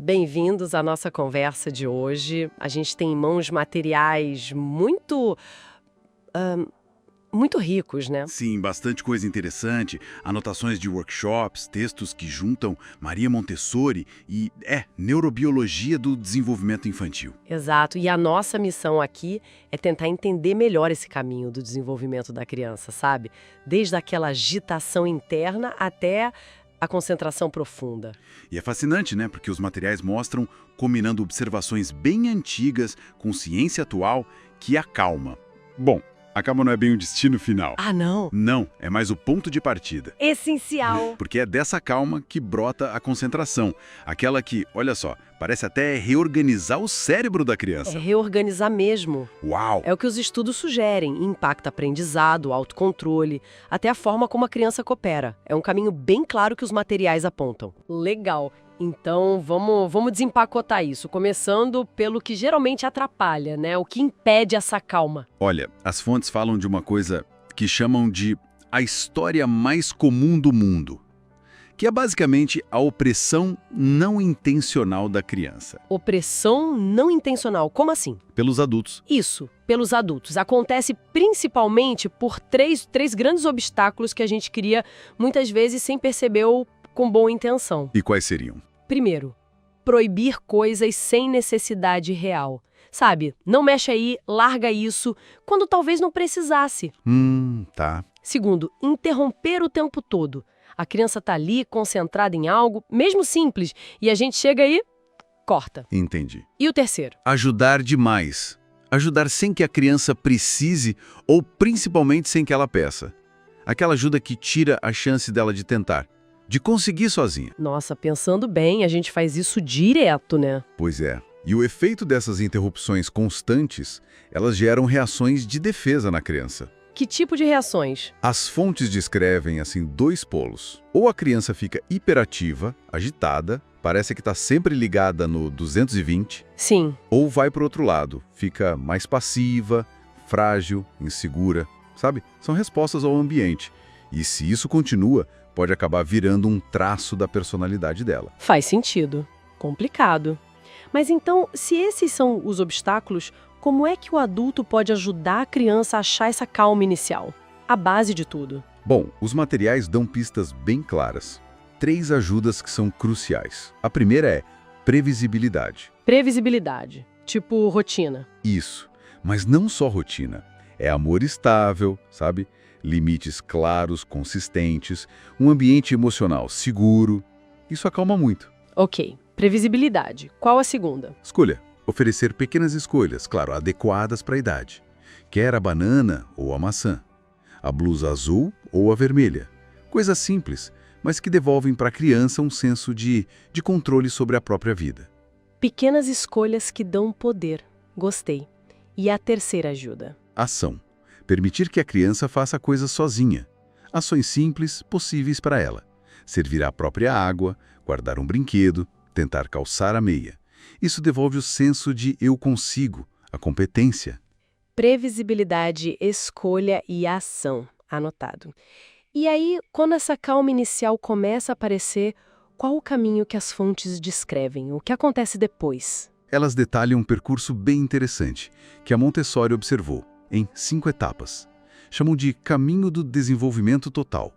Bem-vindos à nossa conversa de hoje. A gente tem em mãos materiais muito ricos, né? Sim, bastante coisa interessante, anotações de workshops, textos que juntam Maria Montessori e, neurobiologia do desenvolvimento infantil. Exato. E a nossa missão aqui é tentar entender melhor esse caminho do desenvolvimento da criança, sabe? Desde aquela agitação interna até a concentração profunda. E é fascinante, né? Porque os materiais mostram, combinando observações bem antigas com ciência atual, que acalma. Bom, a calma não é bem o destino final. Ah, não? Não, é mais o ponto de partida. Essencial. Porque é dessa calma que brota a concentração. Aquela que, olha só, parece até reorganizar o cérebro da criança. É reorganizar mesmo. Uau! É o que os estudos sugerem. Impacta aprendizado, autocontrole, até a forma como a criança coopera. É um caminho bem claro que os materiais apontam. Legal. Então, vamos desempacotar isso, começando pelo que geralmente atrapalha, né? O que impede essa calma. Olha, as fontes falam de uma coisa que chamam de a história mais comum do mundo, que é basicamente a opressão não intencional da criança. Opressão não intencional, como assim? Pelos adultos. Isso, pelos adultos. Acontece principalmente por três grandes obstáculos que a gente cria, muitas vezes sem perceber ou com boa intenção. E quais seriam? Primeiro, proibir coisas sem necessidade real. Sabe, não mexe aí, larga isso, quando talvez não precisasse. Tá. Segundo, interromper o tempo todo. A criança tá ali, concentrada em algo, mesmo simples, e a gente chega aí, corta. Entendi. E o terceiro? Ajudar demais. Ajudar sem que a criança precise ou principalmente sem que ela peça. Aquela ajuda que tira a chance dela de tentar, de conseguir sozinha. Nossa, pensando bem, a gente faz isso direto, né? Pois é. E o efeito dessas interrupções constantes, elas geram reações de defesa na criança. Que tipo de reações? As fontes descrevem, assim, dois polos. Ou a criança fica hiperativa, agitada, parece que está sempre ligada no 220. Sim. Ou vai para o outro lado, fica mais passiva, frágil, insegura, sabe? São respostas ao ambiente. E se isso continua, pode acabar virando um traço da personalidade dela. Faz sentido. Complicado. Mas então, se esses são os obstáculos, como é que o adulto pode ajudar a criança a achar essa calma inicial? A base de tudo. Bom, os materiais dão pistas bem claras. 3 ajudas que são cruciais. A primeira é previsibilidade. Previsibilidade. Tipo rotina. Isso. Mas não só rotina. É amor estável, sabe? Limites claros, consistentes, um ambiente emocional seguro. Isso acalma muito. Ok. Previsibilidade. Qual a segunda? Escolha. Oferecer pequenas escolhas, claro, adequadas para a idade. Quer a banana ou a maçã? A blusa azul ou a vermelha? Coisas simples, mas que devolvem para a criança um senso de controle sobre a própria vida. Pequenas escolhas que dão poder. Gostei. E a terceira ajuda? Ação. Permitir que a criança faça coisas sozinha. Ações simples, possíveis para ela. Servir a própria água, guardar um brinquedo, tentar calçar a meia. Isso devolve o senso de eu consigo, a competência. Previsibilidade, escolha e ação. Anotado. E aí, quando essa calma inicial começa a aparecer, qual o caminho que as fontes descrevem? O que acontece depois? Elas detalham um percurso bem interessante, que a Montessori observou, em 5 etapas. Chamam de caminho do desenvolvimento total.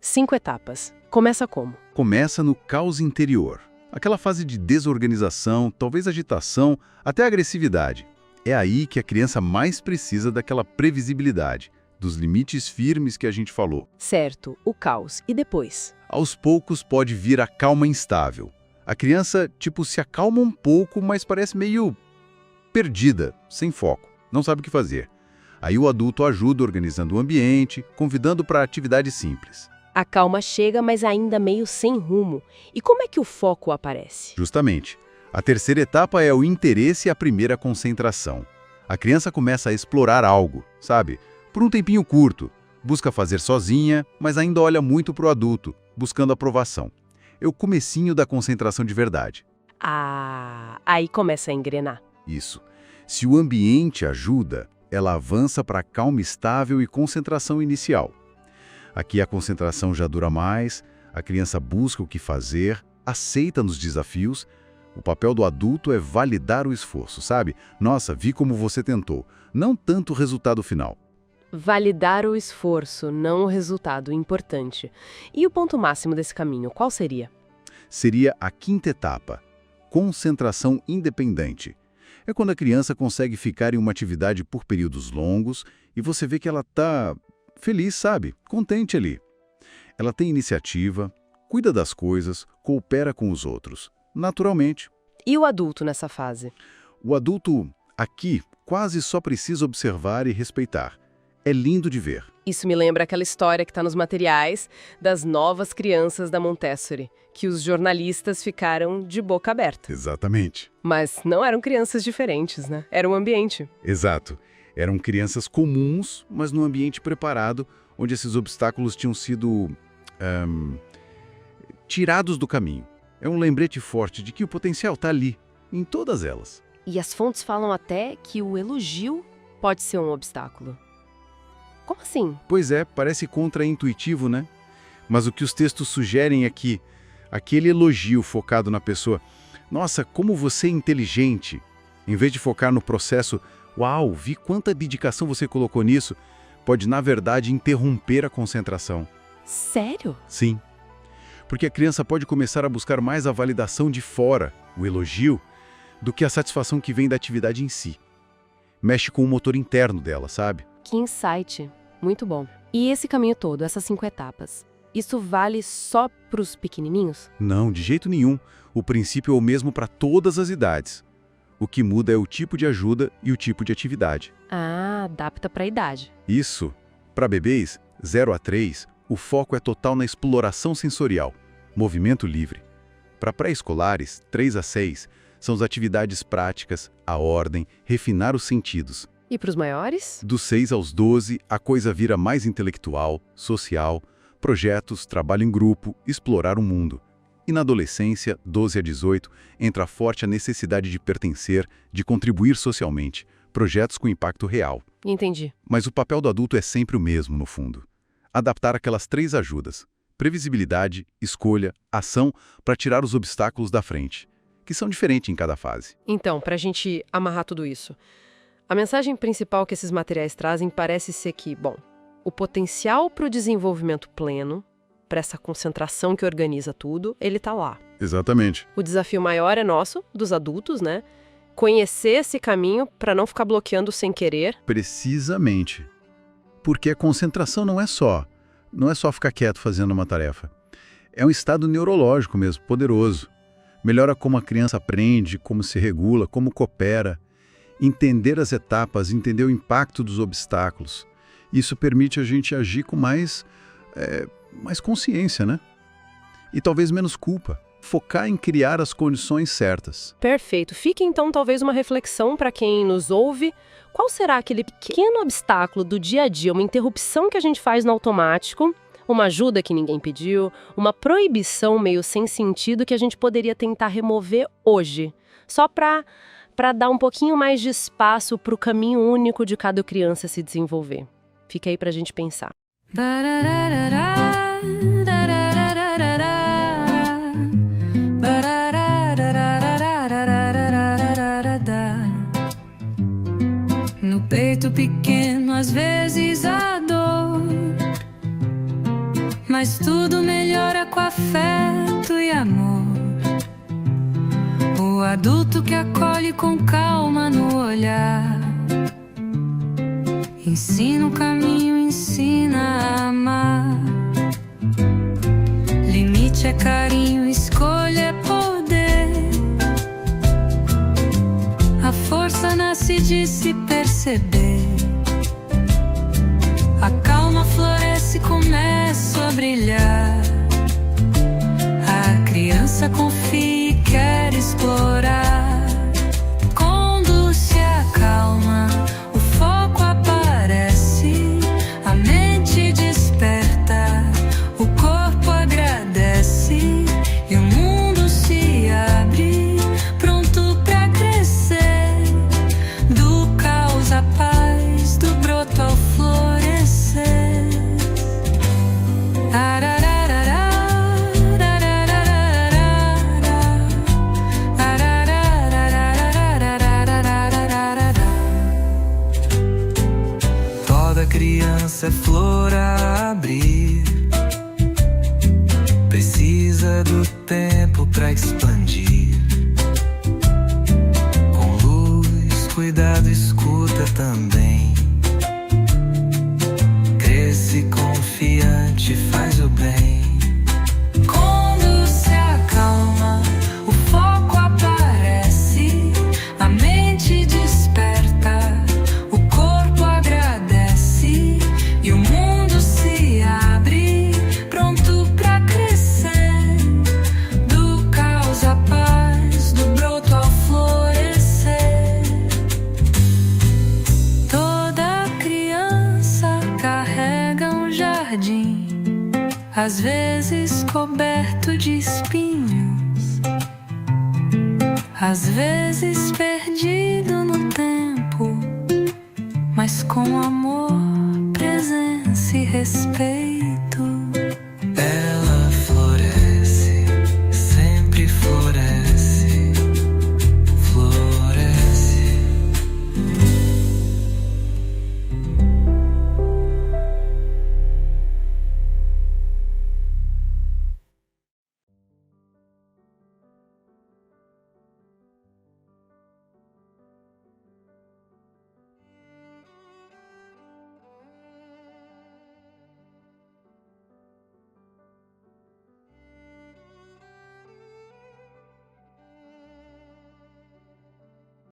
5 etapas. Começa como? Começa no caos interior. Aquela fase de desorganização, talvez agitação, até agressividade. É aí que a criança mais precisa daquela previsibilidade, dos limites firmes que a gente falou. Certo, o caos. E depois? Aos poucos pode vir a calma instável. A criança, se acalma um pouco, mas parece meio perdida, sem foco, não sabe o que fazer. Aí o adulto ajuda organizando o ambiente, convidando para atividades simples. A calma chega, mas ainda meio sem rumo. E como é que o foco aparece? Justamente. A terceira etapa é o interesse e a primeira concentração. A criança começa a explorar algo, sabe? Por um tempinho curto. Busca fazer sozinha, mas ainda olha muito para o adulto, buscando aprovação. É o comecinho da concentração de verdade. Ah, aí começa a engrenar. Isso. Se o ambiente ajuda, ela avança para calma estável e concentração inicial. Aqui a concentração já dura mais, a criança busca o que fazer, aceita nos desafios, O papel do adulto é validar o esforço, sabe? Nossa, vi como você tentou. Não tanto o resultado final. Validar o esforço, não o resultado, importante. E o ponto máximo desse caminho, qual seria? Seria a quinta etapa, concentração independente. É quando a criança consegue ficar em uma atividade por períodos longos e você vê que ela está feliz, sabe? Contente ali. Ela tem iniciativa, cuida das coisas, coopera com os outros. Naturalmente. E o adulto nessa fase? O adulto, aqui, quase só precisa observar e respeitar. É lindo de ver. Isso me lembra aquela história que está nos materiais das novas crianças da Montessori, que os jornalistas ficaram de boca aberta. Exatamente. Mas não eram crianças diferentes, né? Era um ambiente. Exato. Eram crianças comuns, mas num ambiente preparado, onde esses obstáculos tinham sido tirados do caminho. É um lembrete forte de que o potencial está ali, em todas elas. E as fontes falam até que o elogio pode ser um obstáculo. Como assim? Pois é, parece contraintuitivo, né? Mas o que os textos sugerem é que aquele elogio focado na pessoa, nossa, como você é inteligente, em vez de focar no processo, uau, vi quanta dedicação você colocou nisso, pode, na verdade, interromper a concentração. Sério? Sim. Porque a criança pode começar a buscar mais a validação de fora, o elogio, do que a satisfação que vem da atividade em si. Mexe com o motor interno dela, sabe? Que insight. Muito bom. E esse caminho todo, essas 5 etapas, isso vale só para os pequenininhos? Não, de jeito nenhum. O princípio é o mesmo para todas as idades. O que muda é o tipo de ajuda e o tipo de atividade. Ah, adapta para a idade. Isso. Para bebês, 0 a 3, o foco é total na exploração sensorial, movimento livre. Para pré-escolares, 3 a 6, são as atividades práticas, a ordem, refinar os sentidos. E para os maiores? Dos 6 aos 12, a coisa vira mais intelectual, social, projetos, trabalho em grupo, explorar o mundo. E na adolescência, 12 a 18, entra forte a necessidade de pertencer, de contribuir socialmente, projetos com impacto real. Entendi. Mas o papel do adulto é sempre o mesmo, no fundo. Adaptar aquelas 3 ajudas: previsibilidade, escolha, ação, para tirar os obstáculos da frente, que são diferentes em cada fase. Então, para a gente amarrar tudo isso, a mensagem principal que esses materiais trazem parece ser que, bom, o potencial para o desenvolvimento pleno, para essa concentração que organiza tudo, ele está lá. Exatamente. O desafio maior é nosso, dos adultos, né? Conhecer esse caminho para não ficar bloqueando sem querer. Precisamente. Porque a concentração não é só ficar quieto fazendo uma tarefa. É um estado neurológico mesmo, poderoso. Melhora como a criança aprende, como se regula, como coopera. Entender as etapas, entender o impacto dos obstáculos. Isso permite a gente agir com mais consciência, né? E talvez menos culpa. Focar em criar as condições certas. Perfeito. Fica então talvez uma reflexão para quem nos ouve. Qual será aquele pequeno obstáculo do dia a dia, uma interrupção que a gente faz no automático, uma ajuda que ninguém pediu, uma proibição meio sem sentido que a gente poderia tentar remover hoje, só para dar um pouquinho mais de espaço para o caminho único de cada criança se desenvolver. Fica aí para a gente pensar. No peito pequeno, às vezes a dor, mas tudo melhora com afeto e amor. O adulto que acolhe com calma no olhar, ensina o caminho, ensina a amar. Limite é carinho, escolha é poder. A força nasce de se perceber. A calma floresce, começa a brilhar. A criança confia e quer explorar. Quando se acalma, o foco aparece. A mente desperta, o corpo agradece. E o mundo se abre, pronto pra crescer. Do caos à paz, do broto ao florescer. Arararará, arararará, arararará. criança é flor a abrir, precisa do tempo pra expandir. Com luz, cuidado, escuta também. Cresce confiante, faz o bem. Quando se acalma, o foco aparece, a mente desperta, o corpo agradece e o mundo se abre, pronto pra crescer. Do caos à paz, do broto ao florescer. Toda criança carrega um jardim, às vezes coberto de espinhos, às vezes perdido no tempo, mas com amor, presença e respeito.